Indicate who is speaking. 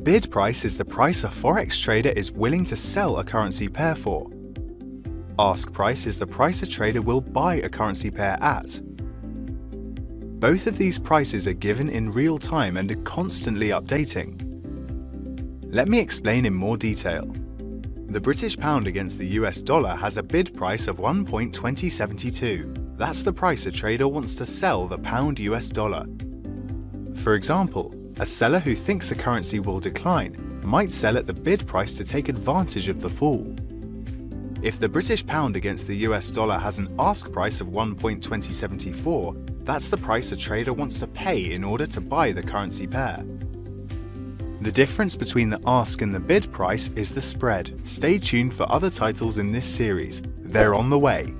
Speaker 1: bid price is the price a Forex trader is willing to sell a currency pair for. Ask price is the price a trader will buy a currency pair at. Both of these prices are given in real time and are constantly updating. Let me explain in more detail. The British pound against the US dollar has a bid price of 1.2072. That's the price a trader wants to sell the pound US dollar. For example, a seller who thinks a currency will decline might sell at the bid price to take advantage of the fall. If the British pound against the US dollar has an ask price of 1.2074, that's the price a trader wants to pay in order to buy the currency pair. The difference between the ask and the bid price is the spread. Stay tuned for other titles in this series. They're on the way.